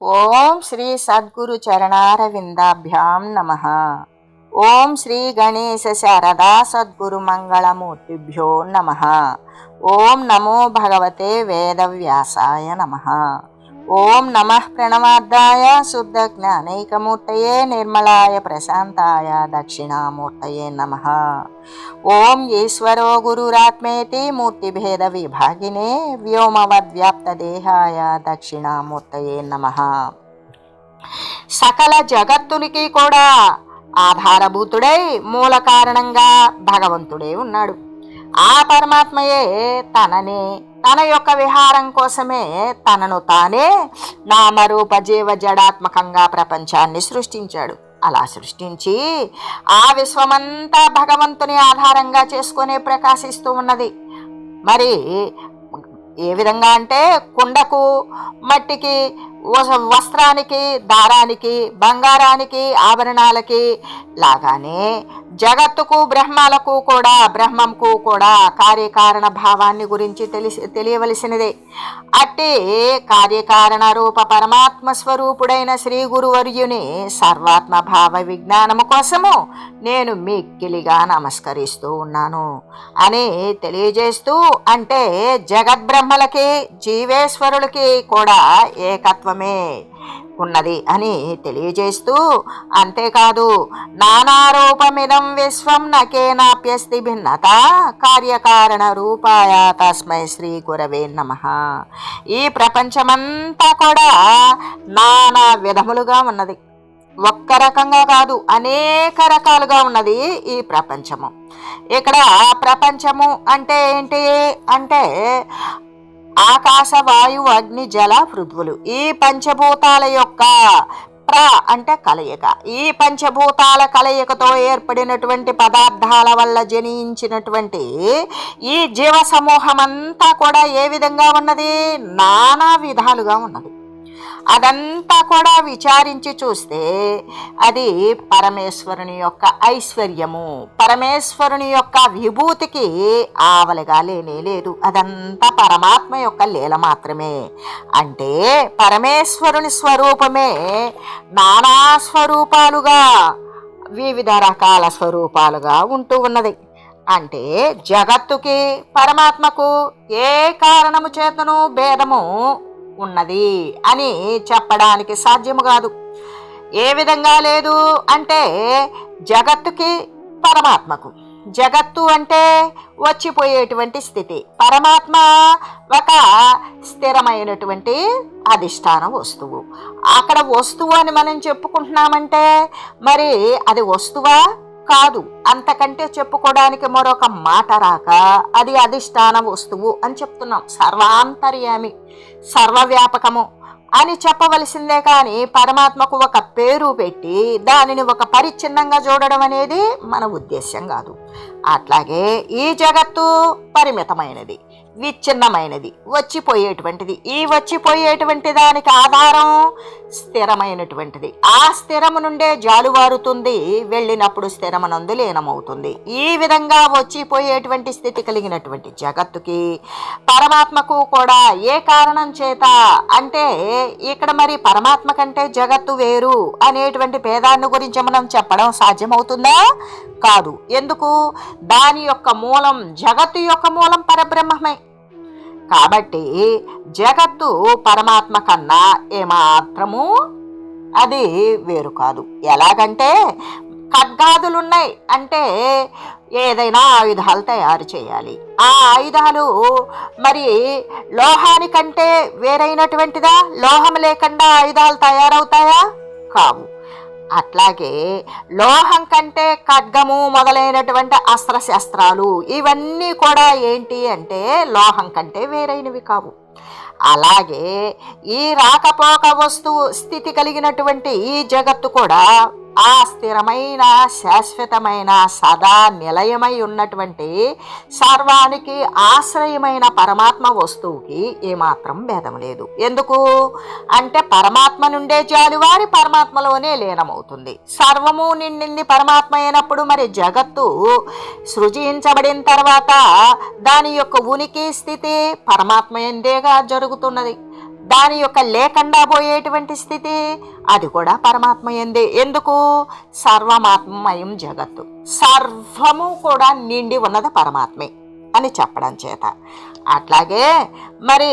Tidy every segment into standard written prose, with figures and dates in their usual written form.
ఓం శ్రీ సద్గురు చరణారవిందాభ్యాం నమః. ఓం శ్రీ గణేశ శారదా సద్గురు మంగళమూర్తిభ్యో నమః. ఓం నమో భగవతే వేదవ్యాసాయ నమః. ఓం నమః ప్రణవార్థాయ శుద్ధ జ్ఞానైకమూర్తయే నిర్మలాయ ప్రశాంతాయ దక్షిణామూర్తయే నమః. ఓం ఈశ్వరో గురురాత్మేతి మూర్తిభేద విభాగినే వ్యోమవద్వ్యాప్తదేహాయ దక్షిణామూర్తయే నమః. సకల జగత్తునికి కూడా ఆధారభూతుడై మూల కారణంగా భగవంతుడే ఉన్నాడు. ఆ పరమాత్మయే తన యొక్క విహారం కోసమే తనను తానే నామరూప జీవ జడాత్మకంగా ప్రపంచాన్ని సృష్టించాడు. అలా సృష్టించి ఆ విశ్వమంతా భగవంతుని ఆధారంగా చేసుకునే ప్రకాశిస్తూ ఉన్నది. మరి ఏ విధంగా అంటే కుండకు, మట్టికి, వస్త్రానికి, దారానికి, బంగారానికి, ఆభరణాలకి లాగానే జగత్తుకు, బ్రహ్మంకు కూడా కార్యకారణ భావాన్ని గురించి తెలియవలసినదే. అట్టి కార్యకారణ రూప పరమాత్మ స్వరూపుడైన శ్రీ గురువర్యుని సర్వాత్మ భావ విజ్ఞానము కోసము నేను మిక్కిలిగా నమస్కరిస్తూ ఉన్నాను అని తెలియజేస్తూ, అంటే జగద్బ్రహ్మలకి జీవేశ్వరులకి కూడా ఏకత్వమే ఉన్నది అని తెలియజేస్తూ, అంతేకాదు నానారూపమిదం విశ్వం నకేనాప్యస్తి భిన్నత కార్యకారణ రూపాయ తస్మై శ్రీ గురవే నమః. ఈ ప్రపంచమంతా కూడా నానా విధములుగా ఉన్నది. ఒక్క రకంగా కాదు, అనేక రకాలుగా ఉన్నది ఈ ప్రపంచము. ఇక్కడ ప్రపంచము అంటే ఏంటి అంటే ఆకాశ, వాయు, అగ్ని, జల, పృథ్వులు, ఈ పంచభూతాల యొక్క అంటే కలయిక. ఈ పంచభూతాల కలయికతో ఏర్పడినటువంటి పదార్థాల వల్ల జనించినటువంటి ఈ జీవ సమూహం అంతా కూడా ఏ విధంగా ఉన్నది? నానా విధాలుగా ఉన్నది. అదంతా కూడా విచారించి చూస్తే అది పరమేశ్వరుని యొక్క ఐశ్వర్యము, పరమేశ్వరుని యొక్క విభూతికి ఆవలిగా లేదు. అదంతా పరమాత్మ యొక్క లీల మాత్రమే. అంటే పరమేశ్వరుని స్వరూపమే నానా స్వరూపాలుగా, వివిధ రకాల స్వరూపాలుగా ఉంటూ ఉన్నది. అంటే జగత్తుకి, పరమాత్మకు ఏ కారణము చేతను భేదము ఉన్నది అని చెప్పడానికి సాధ్యము కాదు. ఏ విధంగా లేదు అంటే జగత్తుకి, పరమాత్మకు, జగత్తు అంటే వచ్చిపోయేటువంటి స్థితి, పరమాత్మ ఒక స్థిరమైనటువంటి అధిష్టాన వస్తువు. అక్కడ వస్తువు అని మనం చెప్పుకుంటున్నామంటే మరి అది వస్తువా? కాదు. అంతకంటే చెప్పుకోవడానికి మరొక మాట రాక అది అధిష్టాన వస్తువు అని చెప్తున్నాం. సర్వాంతర్యామి, సర్వవ్యాపకము అని చెప్పవలసిందే. కానీ పరమాత్మకు ఒక పేరు పెట్టి దానిని ఒక పరిచ్ఛిన్నంగా చూడడం అనేది మన ఉద్దేశ్యం కాదు. అట్లాగే ఈ జగత్తు పరిమితమైనది, విచ్ఛిన్నమైనది, వచ్చిపోయేటువంటిది. ఈ వచ్చిపోయేటువంటి దానికి ఆధారం స్థిరమైనటువంటిది. ఆ స్థిరము నుండే జాలువారుతుంది, వెళ్ళినప్పుడు స్థిరమనందు లీనమవుతుంది. ఈ విధంగా వచ్చిపోయేటువంటి స్థితి కలిగినటువంటి జగత్తుకి, పరమాత్మకు కూడా ఏ కారణం చేత అంటే ఇక్కడ మరి పరమాత్మ కంటే జగత్తు వేరు అనేటువంటి భేదాన్ని గురించి మనం చెప్పడం సాధ్యమవుతుందా? కాదు. ఎందుకు? దాని యొక్క మూలం, జగత్తు యొక్క మూలం పరబ్రహ్మమే. కాబట్టి జగత్తు పరమాత్మ కన్నా ఏమాత్రము అది వేరు కాదు. ఎలాగంటే ఖడ్గాదులున్నాయి అంటే ఏదైనా ఆయుధాలు తయారు చేయాలి. ఆ ఆయుధాలు మరి లోహానికంటే వేరైనటువంటిదా? లోహం లేకుండా ఆయుధాలు తయారవుతాయా? కావు. అట్లాగే లోహం కంటే ఖడ్గము మొదలైనటువంటి అస్త్రశస్త్రాలు ఇవన్నీ కూడా ఏంటి అంటే లోహం కంటే వేరైనవి కావు. అలాగే ఈ రాకపోక వస్తువు స్థితి కలిగినటువంటి ఈ జగత్తు కూడా ఆ స్థిరమైన, శాశ్వతమైన, సదా నిలయమై ఉన్నటువంటి సర్వానికి ఆశ్రయమైన పరమాత్మ వస్తువుకి ఏమాత్రం భేదం లేదు. ఎందుకు అంటే పరమాత్మ నుండే జాలువారి పరమాత్మలోనే లీనమవుతుంది. సర్వము నిండింది పరమాత్మ అయినప్పుడు మరి జగత్తు సృజించబడిన తర్వాత దాని యొక్క ఉనికి స్థితి పరమాత్మ ఎందేగా జరుగుతున్నది. దాని యొక్క లేకుండా పోయేటువంటి స్థితి అది కూడా పరమాత్మ ఎందే. ఎందుకు? సర్వమాత్మమయం జగత్తు, సర్వము కూడా నిండి ఉన్నది పరమాత్మే అని చెప్పడం చేత. అట్లాగే మరి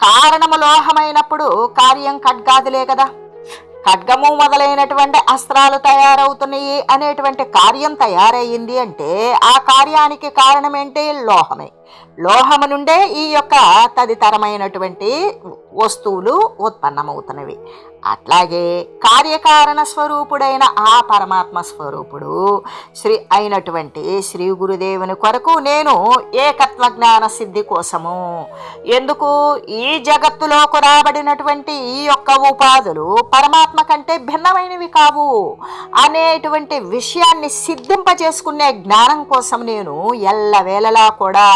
కారణము లోహమైనప్పుడు కార్యం ఖడ్గాదులే కదా. ఖడ్గము మొదలైనటువంటి అస్త్రాలు తయారవుతున్నాయి అనేటువంటి కార్యం తయారయ్యింది అంటే ఆ కార్యానికి కారణం ఏంటి? లోహమే. లోహము నుండే ఈ యొక్క తదితరమైనటువంటి వస్తువులు ఉత్పన్నమవుతున్నవి. అట్లాగే కార్యకారణ స్వరూపుడైన ఆ పరమాత్మ స్వరూపుడు అయినటువంటి శ్రీ గురుదేవుని కొరకు నేను ఏకత్వ జ్ఞాన సిద్ధి కోసము, ఎందుకు ఈ జగత్తులోకి రాబడినటువంటి ఈ యొక్క ఉపాధులు పరమాత్మ కంటే భిన్నమైనవి కావు అనేటువంటి విషయాన్ని సిద్ధింపజేసుకునే జ్ఞానం కోసం నేను ఎల్లవేళలా కూడా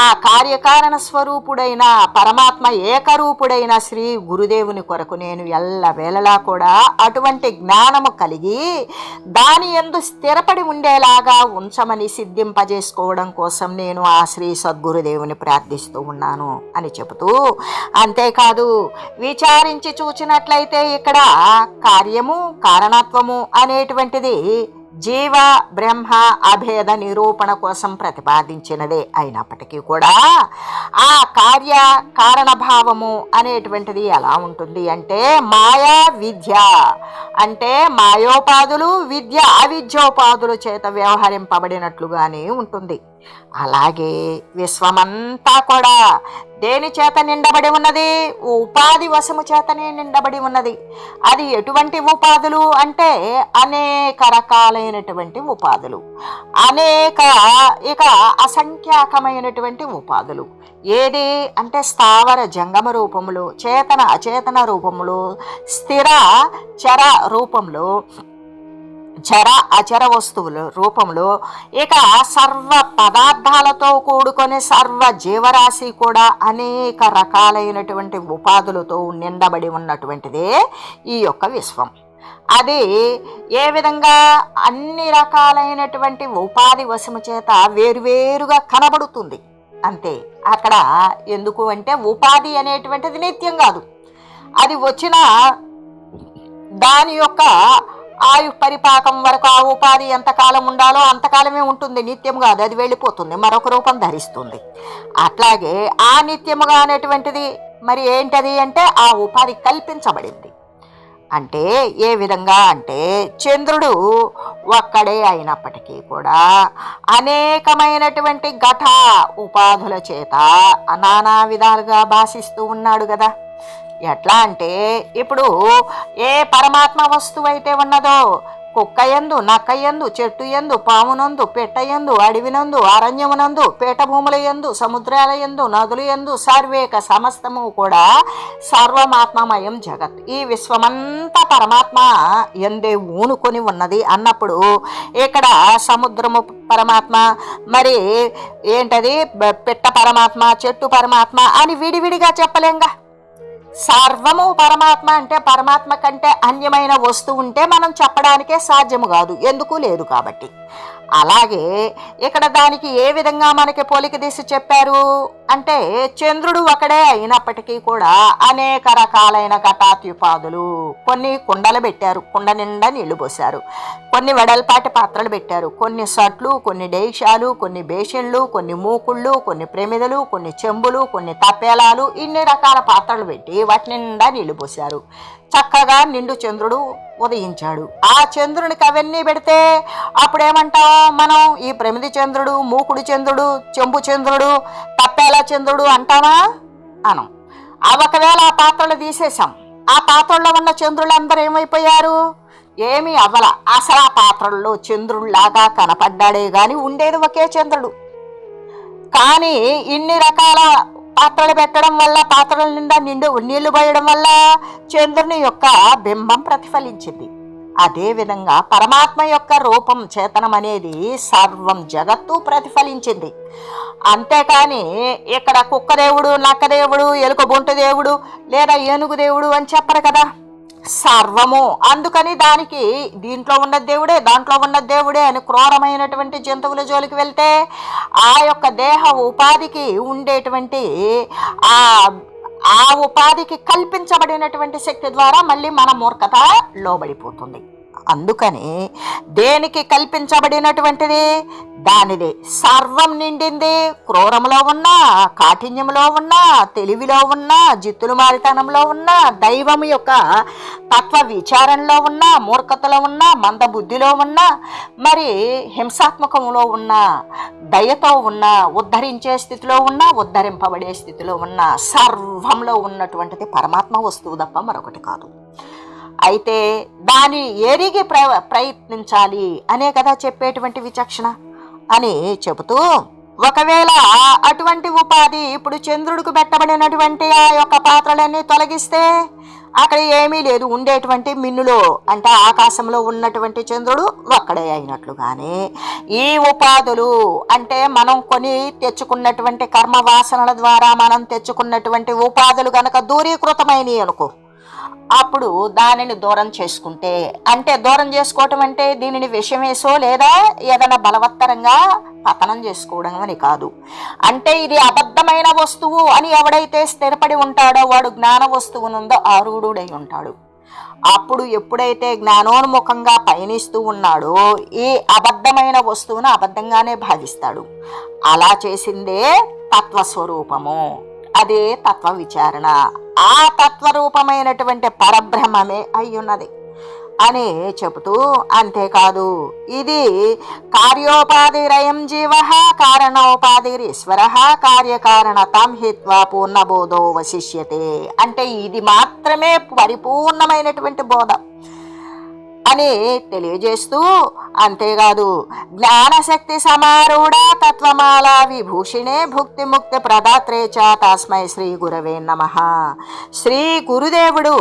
ఆ కార్యకారణ స్వరూపుడైన పరమాత్మ ఏకరూపుడైన శ్రీ గురుదేవుని కొరకు నేను ఎల్లవేళలా కూడా అటువంటి జ్ఞానము కలిగి దాని యందు స్థిరపడి ఉండేలాగా ఉంచమని సిద్ధింపజేసుకోవడం కోసం నేను ఆ శ్రీ సద్గురుదేవుని ప్రార్థిస్తూ ఉన్నాను అని చెబుతూ, అంతేకాదు విచారించి చూచినట్లయితే ఇక్కడ కార్యము కారణత్వము అనేటువంటిది జీవ బ్రహ్మ అభేద నిరూపణ కోసం ప్రతిపాదించినదే అయినప్పటికీ కూడా ఆ కార్య కారణభావము అనేటువంటిది ఎలా ఉంటుంది అంటే మాయా విద్య అంటే మాయోపాధులు విద్య అవిద్యోపాధుల చేత వ్యవహరింపబడినట్లుగానే ఉంటుంది. అలాగే విశ్వమంతా కూడా దేని చేత నిండబడి ఉన్నది? ఉపాధి వశము చేతనే నిండబడి ఉన్నది. అది ఎటువంటి ఉపాధులు అంటే అనేక రకాలైనటువంటి ఉపాధులు, ఇక అసంఖ్యాకమైనటువంటి ఉపాధులు. ఏది అంటే స్థావర జంగమ రూపములు, చేతన అచేతన రూపములు, స్థిర చర రూపంలో, చర అచర వస్తువుల రూపంలో, ఇక సర్వ పదార్థాలతో కూడుకొని సర్వ జీవరాశి కూడా అనేక రకాలైనటువంటి ఉపాధులతో నిండబడి ఉన్నటువంటిదే ఈ యొక్క విశ్వం. అది ఏ విధంగా అన్ని రకాలైనటువంటి ఉపాధి వశము చేత వేరువేరుగా కనబడుతుంది అంతే. అక్కడ ఎందుకు అంటే ఉపాధి అనేటువంటిది నిత్యం కాదు. అది వచ్చిన దాని యొక్క ఆయు పరిపాకం వరకు ఆ ఉపాధి ఎంతకాలం ఉండాలో అంతకాలమే ఉంటుంది, నిత్యం కాదు. అది వెళ్ళిపోతుంది, మరొక రూపం ధరిస్తుంది. అట్లాగే ఆ నిత్యముగా అనేటువంటిది మరి ఏంటది అంటే ఆ ఉపాధి కల్పించబడింది. అంటే ఏ విధంగా అంటే చంద్రుడు ఒక్కడే అయినప్పటికీ కూడా అనేకమైనటువంటి ఘట ఉపాధుల చేత నానా విధాలుగా భాషిస్తూ ఉన్నాడు కదా. ఎట్లా అంటే ఇప్పుడు ఏ పరమాత్మ వస్తువు అయితే ఉన్నదో కుక్కయందు, నక్కయందు, చెట్టు యందు, పామునందు, పెట్టయందు, అడవినందు, అరణ్యమునందు, పీఠభూముల యందు, సముద్రాల యందు, నదుల యందు సర్వేక సమస్తము కూడా సర్వమాత్మమయం జగత్. ఈ విశ్వమంతా పరమాత్మ ఎందే ఊనుకొని ఉన్నది అన్నప్పుడు ఇక్కడ సముద్రము పరమాత్మ, మరి ఏంటది పిట్ట పరమాత్మ, చెట్టు పరమాత్మ అని విడివిడిగా చెప్పలేంగా. సర్వము పరమాత్మ అంటే పరమాత్మ కంటే అన్యమైన వస్తువు ఉంటే మనం చెప్పడానికే సాధ్యము కాదు, ఎందుకు లేదు కాబట్టి. అలాగే ఇక్కడ దానికి ఏ విధంగా మనకి పోలిక తీసి చెప్పారు అంటే చంద్రుడు ఒకడే అయినప్పటికీ కూడా అనేక రకాలైన ఘటాత్యుపాదులు, కొన్ని కుండలు పెట్టారు, కుండ నిండా నీళ్లు పోశారు, కొన్ని వెడల్పాటి పాత్రలు పెట్టారు, కొన్ని సట్లు, కొన్ని డేషాలు, కొన్ని బేషన్లు, కొన్ని మూకుళ్ళు, కొన్ని ప్రమిదలు, కొన్ని చెంబులు, కొన్ని తపేలాలు, ఇన్ని రకాల పాత్రలు పెట్టి వాటి నిండా నీళ్లు పోశారు. చక్కగా నిండు చంద్రుడు ఉదయించాడు. ఆ చంద్రునికి అవన్నీ పెడితే అప్పుడేమంటాం మనం? ఈ ప్రమిది చంద్రుడు, మూకుడు చంద్రుడు, చెంబు చంద్రుడు, తప్పేలా చంద్రుడు అంటామా? అనం. ఒకవేళ ఆ పాత్రలు తీసేశాం, ఆ పాత్రల్లో ఉన్న చంద్రులందరూ ఏమైపోయారు? ఏమీ అవ్వల. అసలు ఆ పాత్రల్లో చంద్రుడిలాగా కనపడ్డాడే గాని ఉండేది ఒకే చంద్రుడు. కానీ ఇన్ని రకాల పాత్రలు పెట్టడం వల్ల, పాత్రల నిండా నీళ్లు పోయడం వల్ల చంద్రుని యొక్క బింబం ప్రతిఫలించింది. అదేవిధంగా పరమాత్మ యొక్క రూపం చేతనం అనేది సర్వం జగత్తు ప్రతిఫలించింది. అంతేకాని ఇక్కడ కుక్కదేవుడు, నక్కదేవుడు, ఎలుక బొంటు దేవుడు లేదా ఏనుగు దేవుడు అని చెప్పరు కదా. సర్వము. అందుకని దానికి దీంట్లో ఉన్న దేవుడే, దాంట్లో ఉన్న దేవుడే అని క్రూరమైనటువంటి జంతువుల జోలికి వెళ్తే ఆ యొక్క దేహ ఉపాధికి ఉండేటువంటి ఆ ఉపాధికి కల్పించబడినటువంటి శక్తి ద్వారా మళ్ళీ మన మూర్ఖత లోబడిపోతుంది. అందుకని దేనికి కల్పించబడినటువంటిది దానిదే సర్వం నిండింది. క్రూరంలో ఉన్నా, కాఠిన్యంలో ఉన్నా, తెలివిలో ఉన్నా, జిత్తులు మారితనంలో ఉన్నా, దైవం యొక్క తత్వ విచారణలో ఉన్నా, మూర్ఖతలో ఉన్నా, మందబుద్ధిలో ఉన్నా, మరి హింసాత్మకంలో ఉన్నా, దయతో ఉన్నా, ఉద్ధరించే స్థితిలో ఉన్నా, ఉద్ధరింపబడే స్థితిలో ఉన్నా, సర్వంలో ఉన్నటువంటిది పరమాత్మ వస్తువు తప్ప మరొకటి కాదు. అయితే దాన్ని ఎరిగి ప్రయత్నించాలి అనే కదా చెప్పేటువంటి విచక్షణ అని చెబుతూ, ఒకవేళ అటువంటి ఉపాధి ఇప్పుడు చంద్రుడికి పెట్టబడినటువంటి ఆ యొక్క పాత్రలన్నీ తొలగిస్తే అక్కడ ఏమీ లేదు. ఉండేటువంటి మిన్నులో అంటే ఆకాశంలో ఉన్నటువంటి చంద్రుడు ఒక్కడే అయినట్లుగానే ఈ ఉపాధులు అంటే మనం కొని తెచ్చుకున్నటువంటి కర్మ వాసనల ద్వారా మనం తెచ్చుకున్నటువంటి ఉపాధులు గనక దూరీకృతమైనవి అనుకో, అప్పుడు దానిని దూరం చేసుకుంటే, అంటే దూరం చేసుకోవటం అంటే దీనిని విషమేసో లేదా ఏదైనా బలవత్తరంగా పతనం చేసుకోవడం అని కాదు. అంటే ఇది అబద్ధమైన వస్తువు అని ఎవడైతే స్థిరపడి ఉంటాడో వాడు జ్ఞాన వస్తువునుందో ఆరూఢుడై ఉంటాడు. అప్పుడు ఎప్పుడైతే జ్ఞానోన్ముఖంగా పయనిస్తూ ఉన్నాడో ఈ అబద్ధమైన వస్తువును అబద్ధంగానే భావిస్తాడు. అలా చేసిందే తత్వస్వరూపము, అదే తత్వ విచారణ. ఆ తత్వరూపమైనటువంటి పరబ్రహ్మమే అయ్యున్నది అని చెబుతూ, అంతేకాదు ఇది కార్యోపాధిరయం జీవ కారణోపాధిరీశ్వర కార్యకారణతాం హిత్వా పూర్ణబోధో వశిష్యతే. అంటే ఇది మాత్రమే పరిపూర్ణమైనటువంటి బోధ అని తెలియజేస్తూ, అంతేకాదు జ్ఞానశక్తి సమారూఢ తత్వమాల విభూషిణే భుక్తి ముక్తి ప్రదాత్రే చ తస్మై శ్రీ గురవే నమః. శ్రీ గురుదేవుడు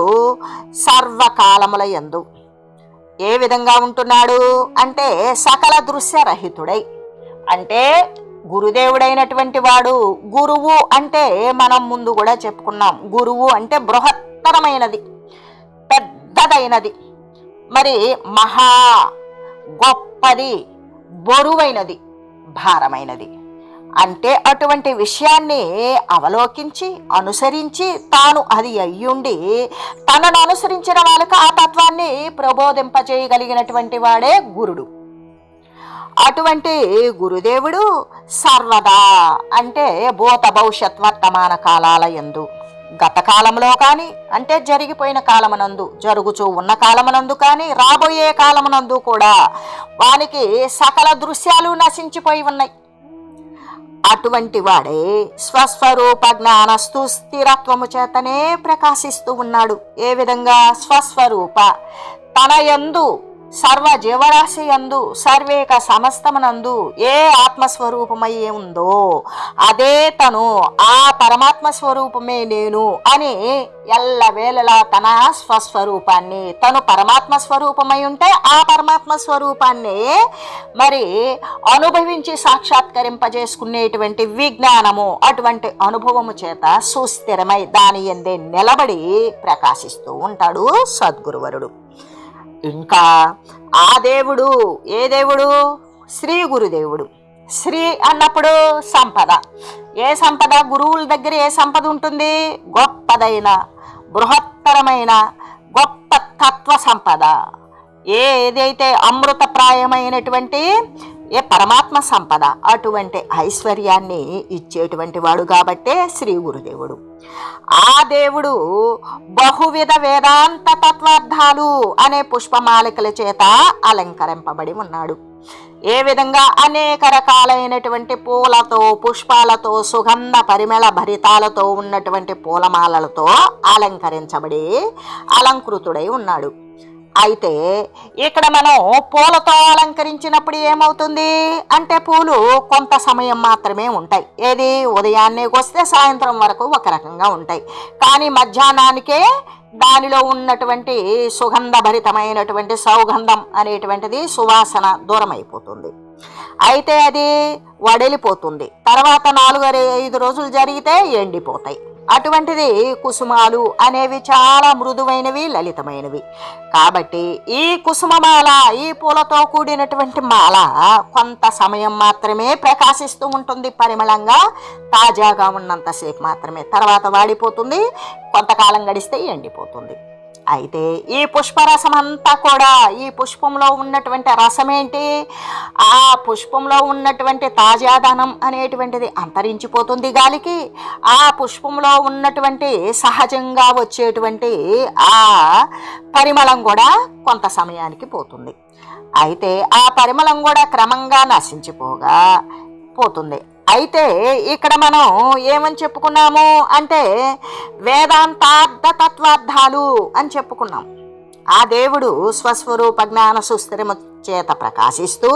సర్వకాలముల యందు ఏ విధంగా ఉంటున్నాడు అంటే సకల దృశ్యరహితుడై. అంటే గురుదేవుడైనటువంటి వాడు, గురువు అంటే మనం ముందు కూడా చెప్పుకున్నాం, గురువు అంటే బృహత్తరమైనది, పెద్దదైనది, మరి మహా గొప్పది, బరువైనది, భారమైనది. అంటే అటువంటి విషయాన్ని అవలోకించి అనుసరించి తాను అది అయ్యుండి తనను అనుసరించిన వాళ్ళకి ఆ తత్వాన్ని ప్రబోధింపజేయగలిగినటువంటి వాడే గురుడు. అటువంటి గురుదేవుడు సర్వదా అంటే భూత భవిష్యత్ వర్తమాన కాలాల యందు, గత కాలంలో కానీ అంటే జరిగిపోయిన కాలమునందు, జరుగుచూ ఉన్న కాలమునందు కానీ, రాబోయే కాలమునందు కూడా వానికి సకల దృశ్యాలు నశించిపోయి ఉన్నాయి. అటువంటి వాడే స్వస్వరూప జ్ఞానస్తు స్థిరత్వము చేతనే ప్రకాశిస్తూ ఉన్నాడు. ఏ విధంగా? స్వస్వరూప తన యందు సర్వ జీవరాశి యందు సర్వేక సమస్తమునందు ఏ ఆత్మస్వరూపమై ఉందో అదే తను, ఆ పరమాత్మ స్వరూపమే నేను అని ఎల్లవేళలా తన స్వస్వరూపాన్ని, తను పరమాత్మ స్వరూపమై ఉంటే ఆ పరమాత్మ స్వరూపాన్ని మరి అనుభవించి సాక్షాత్కరింపజేసుకునేటువంటి విజ్ఞానము, అటువంటి అనుభవము చేత సుస్థిరమై దాని యందే నిలబడి ప్రకాశిస్తూ ఉంటాడు సద్గురువరుడు. ఇంకా ఆ దేవుడు ఏ దేవుడు? శ్రీ గురుదేవుడు. శ్రీ అన్నప్పుడు సంపద. ఏ సంపద? గురువుల దగ్గర ఏ సంపద ఉంటుంది? గొప్పదైన, బృహత్తరమైన, గొప్ప తత్వ సంపద. ఏదైతే అమృతప్రాయమైనటువంటి ఏ పరమాత్మ సంపద, అటువంటి ఐశ్వర్యాన్ని ఇచ్చేటువంటి వాడు కాబట్టే శ్రీ గురుదేవుడు. ఆ దేవుడు బహువిధ వేదాంత తత్వార్థాలు అనే పుష్పమాలికల చేత అలంకరింపబడి ఉన్నాడు. ఏ విధంగా? అనేక రకాలైనటువంటి పూలతో, పుష్పాలతో, సుగంధ పరిమళ భరితాలతో ఉన్నటువంటి పూలమాలలతో అలంకరించబడి అలంకృతుడై ఉన్నాడు. అయితే ఇక్కడ మనం పూలతో అలంకరించినప్పుడు ఏమవుతుంది అంటే పూలు కొంత సమయం మాత్రమే ఉంటాయి. ఏది? ఉదయాన్నే వస్తే సాయంత్రం వరకు ఒక రకంగా ఉంటాయి. కానీ మధ్యాహ్నానికే దానిలో ఉన్నటువంటి సుగంధభరితమైనటువంటి సౌగంధం అనేటువంటిది సువాసన దూరం అయిపోతుంది. అయితే అది వడిలిపోతుంది. తర్వాత 4-5 రోజులు జరిగితే ఎండిపోతాయి. అటువంటిది కుసుమాలు అనేవి చాలా మృదువైనవి, లలితమైనవి. కాబట్టి ఈ కుసుమమాల, ఈ పూలతో కూడినటువంటి మాల కొంత సమయం మాత్రమే ప్రకాశిస్తూ ఉంటుంది, పరిమళంగా తాజాగా ఉన్నంతసేపు మాత్రమే. తర్వాత వాడిపోతుంది, కొంతకాలం గడిస్తే ఎండిపోతుంది. అయితే ఈ పుష్పరసం అంతా కూడా, ఈ పుష్పంలో ఉన్నటువంటి రసం ఏంటి, ఆ పుష్పంలో ఉన్నటువంటి తాజాదనం అనేటువంటిది అంతరించిపోతుంది గాలికి. ఆ పుష్పంలో ఉన్నటువంటి సహజంగా వచ్చేటువంటి ఆ పరిమళం కూడా కొంత సమయానికి పోతుంది. అయితే ఆ పరిమళం కూడా క్రమంగా నశించిపోగా పోతుంది. అయితే ఇక్కడ మనం ఏమని చెప్పుకున్నాము అంటే వేదాంతార్థ తత్వార్థాలు అని చెప్పుకున్నాం. ఆ దేవుడు స్వస్వరూప జ్ఞాన సుస్థిరము చేత ప్రకాశిస్తూ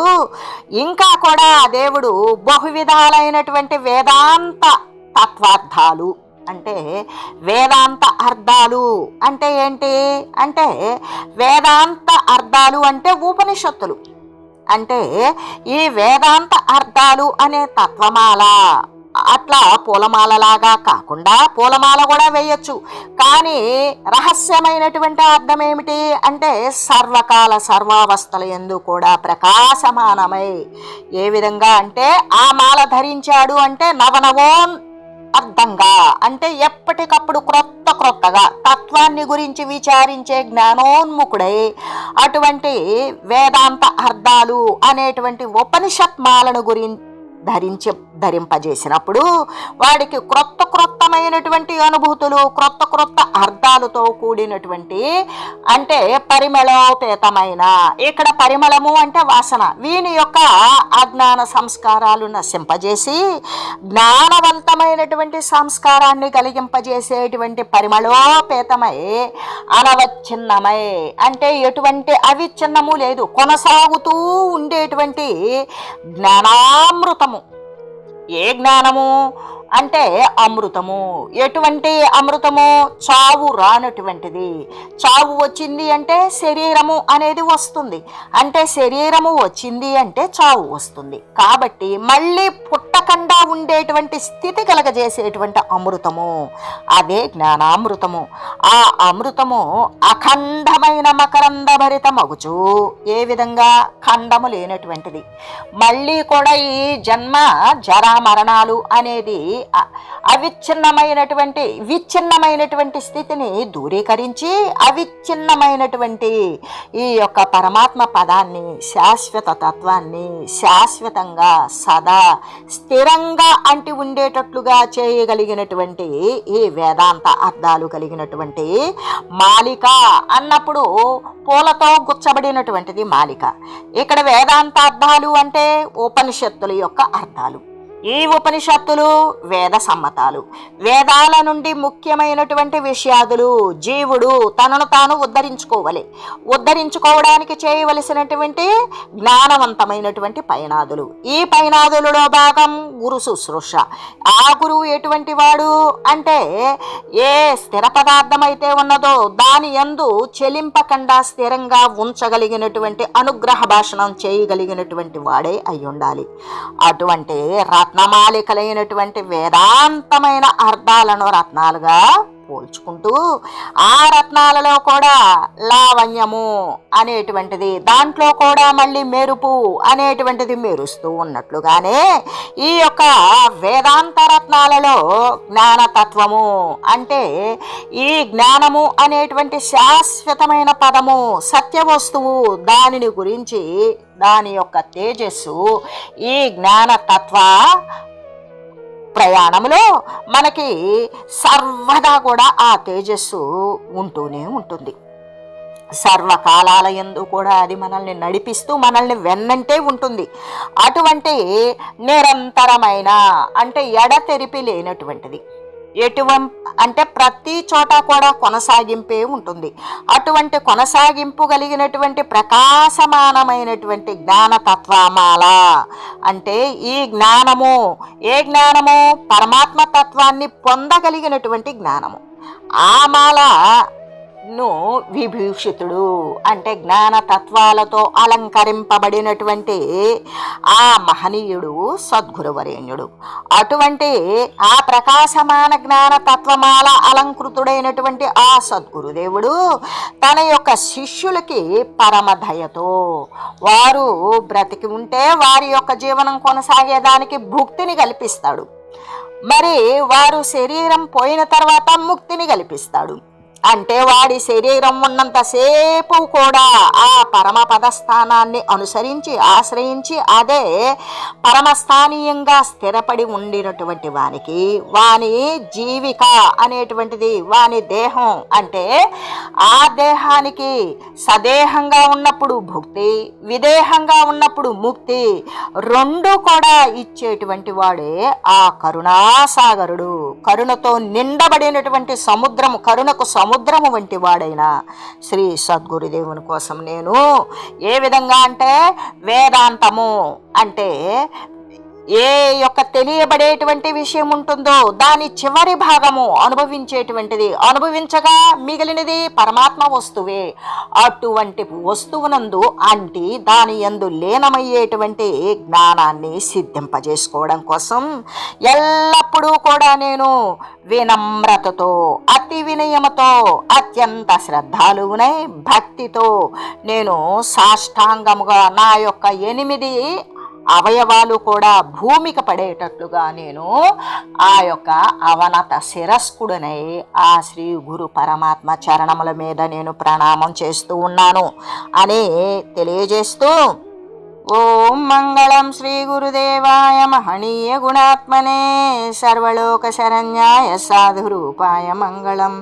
ఇంకా కూడా ఆ దేవుడు బహువిధాలైనటువంటి వేదాంత తత్వార్థాలు అంటే వేదాంత అర్థాలు అంటే ఏంటి అంటే వేదాంత అర్థాలు అంటే ఉపనిషత్తులు. అంటే ఈ వేదాంత అర్థాలు అనే తత్వమాల అట్లా పూలమాలలాగా కాకుండా, పూలమాల కూడా వేయచ్చు, కానీ రహస్యమైనటువంటి అర్థం ఏమిటి అంటే సర్వకాల సర్వావస్థల యందు కూడా ప్రకాశమానమై, ఏ విధంగా అంటే ఆ మాల ధరించాడు అంటే నవనవోన్ అర్థంగా, అంటే ఎప్పటికప్పుడు క్రొత్తగా తత్వాన్ని గురించి విచారించే జ్ఞానోన్ముఖుడై అటువంటి వేదాంత అర్థాలు అనేటువంటి ఉపనిషత్ మాలను ధరింపజేసినప్పుడు వాడికి క్రొత్తమైనటువంటి అనుభూతులు, క్రొత్త అర్థాలతో కూడినటువంటి అంటే పరిమళోపేతమైన, ఇక్కడ పరిమళము అంటే వాసన, వీని యొక్క అజ్ఞాన సంస్కారాలు నశింపజేసి జ్ఞానవంతమైనటువంటి సంస్కారాన్ని కలిగింపజేసేటువంటి పరిమళోపేతమై అనవచ్ఛిన్నమై, అంటే ఎటువంటి అవిచ్ఛిన్నము లేదు, కొనసాగుతూ ఉండేటువంటి జ్ఞానామృతము. ఏ జ్ఞానము అంటే అమృతము. ఎటువంటి అమృతము? చావు రానటువంటిది. చావు వచ్చింది అంటే శరీరము అనేది వస్తుంది, అంటే శరీరము వచ్చింది అంటే చావు వస్తుంది. కాబట్టి మళ్ళీ పుట్టకుండా ఉండేటువంటి స్థితి కలగజేసేటువంటి అమృతము, అదే జ్ఞానామృతము. ఆ అమృతము అఖండమైన మకరంద భరిత మగుచు, ఏ విధంగా ఖండము లేనటువంటిది. మళ్ళీ కూడా ఈ జన్మ జరా మరణాలు అనేది విచ్ఛిన్నమైనటువంటి స్థితిని దూరీకరించి అవిచ్ఛిన్నమైనటువంటి ఈ యొక్క పరమాత్మ పదాన్ని, శాశ్వత తత్వాన్ని శాశ్వతంగా సదా స్థిరంగా అంటి ఉండేటట్లుగా చేయగలిగినటువంటి ఈ వేదాంత అర్థాలు కలిగినటువంటి మాలిక అన్నప్పుడు పూలతో గుచ్చబడినటువంటిది మాలిక. ఇక్కడ వేదాంత అర్థాలు అంటే ఉపనిషత్తుల యొక్క అర్థాలు. ఈ ఉపనిషత్తులు వేద సమ్మతాలు. వేదాల నుండి ముఖ్యమైనటువంటి విషయాదులు జీవుడు తనను తాను ఉద్ధరించుకోవడానికి చేయవలసినటువంటి జ్ఞానవంతమైనటువంటి పైనాదులు. ఈ పైనాదులలో భాగం గురు శుశ్రూష. ఆ గురువు ఎటువంటి వాడు అంటే ఏ స్థిర పదార్థం అయితే ఉన్నదో దాని యందు చెలింపకుండా స్థిరంగా ఉంచగలిగినటువంటి అనుగ్రహ భాషణం చేయగలిగినటువంటి వాడే అయి ఉండాలి. అటువంటి రత్నమాలికలైనటువంటి వేదాంతమైన అర్థాలను రత్నాలుగా పోల్చుకుంటూ ఆ రత్నాలలో కూడా లావణ్యము అనేటువంటిది, దాంట్లో కూడా మళ్ళీ మెరుపు అనేటువంటిది మెరుస్తూ ఉన్నట్లుగానే ఈ యొక్క వేదాంత రత్నాలలో జ్ఞానతత్వము అంటే ఈ జ్ఞానము అనేటువంటి శాశ్వతమైన పదము, సత్య వస్తువు, దానిని గురించి దాని యొక్క తేజస్సు ఈ జ్ఞానతత్వ ప్రయాణంలో మనకి సర్వదా కూడా ఆ తేజస్సు ఉంటూనే ఉంటుంది. సర్వకాలాల యందు కూడా అది మనల్ని నడిపిస్తూ మనల్ని వెన్నంటే ఉంటుంది. అటువంటి నిరంతరమైన అంటే ఎడతెరిపి లేనటువంటిది, అంటే ప్రతి చోట కూడా కొనసాగింపే ఉంటుంది. అటువంటి కొనసాగింపు కలిగినటువంటి ప్రకాశమానమైనటువంటి జ్ఞానతత్వమాల అంటే ఈ జ్ఞానము. ఏ జ్ఞానము? పరమాత్మ తత్వాన్ని పొందగలిగినటువంటి జ్ఞానము. ఆ మాల ను విభూషితుడు అంటే జ్ఞాన తత్వాలతో అలంకరింపబడినటువంటి ఆ మహనీయుడు సద్గురువరేణ్యుడు. అటువంటి ఆ ప్రకాశమాన జ్ఞాన తత్వమాల అలంకృతుడైనటువంటి ఆ సద్గురుదేవుడు తన యొక్క శిష్యులకి పరమదయతో వారు బ్రతికి ఉంటే వారి యొక్క జీవనం కొనసాగేదానికి భుక్తిని కల్పిస్తాడు. మరి వారు శరీరం పోయిన తర్వాత ముక్తిని కల్పిస్తాడు. అంటే వాడి శరీరం ఉన్నంతసేపు కూడా ఆ పరమ పదస్థానాన్ని అనుసరించి ఆశ్రయించి అదే పరమస్థానీయంగా స్థిరపడి ఉండినటువంటి వానికి వాని జీవిక అనేటువంటిది వాని దేహం అంటే ఆ దేహానికి సదేహంగా ఉన్నప్పుడు భుక్తి, విదేహంగా ఉన్నప్పుడు ముక్తి రెండు కూడా ఇచ్చేటువంటి వాడే ఆ కరుణాసాగరుడు. కరుణతో నిండబడినటువంటి సముద్రము, కరుణకు సముద్రము వంటి వాడైన శ్రీ సద్గురుదేవుని కోసం నేను ఏ విధంగా అంటే వేదాంతము అంటే ఏ యొక్క తెలియబడేటువంటి విషయం ఉంటుందో దాని చివరి భాగము అనుభవించేటువంటిది, అనుభవించగా మిగిలినది పరమాత్మ వస్తువే. అటువంటి వస్తువునందు అంటి దాని యందు లీనమయ్యేటువంటి జ్ఞానాన్ని సిద్ధింపజేసుకోవడం కోసం ఎల్లప్పుడూ కూడా నేను వినమ్రతతో, అతి వినయముతో, అత్యంత శ్రద్ధాలువునై భక్తితో నేను సాష్టాంగముగా నా యొక్క 8 అవయవాలు కూడా భూమికి పడేటట్లుగా నేను ఆ యొక్క అవనత శిరస్కుడనై ఆ శ్రీ గురు పరమాత్మ చరణముల మీద నేను ప్రణామం చేస్తూ ఉన్నాను అని తెలియజేస్తూ, ఓం మంగళం శ్రీ గురుదేవాయ మహనీయ గుణాత్మనే సర్వలోక శరణ్యాయ సాధురూపాయ మంగళం.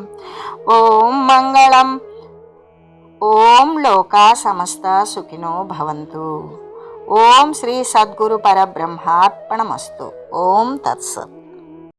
ఓం మంగళం. ఓం లోకా సమస్త సుఖినో భవంతు. ఓం శ్రీ సద్గురు పరబ్రహ్మార్పణమస్తు. ఓం తత్సత్.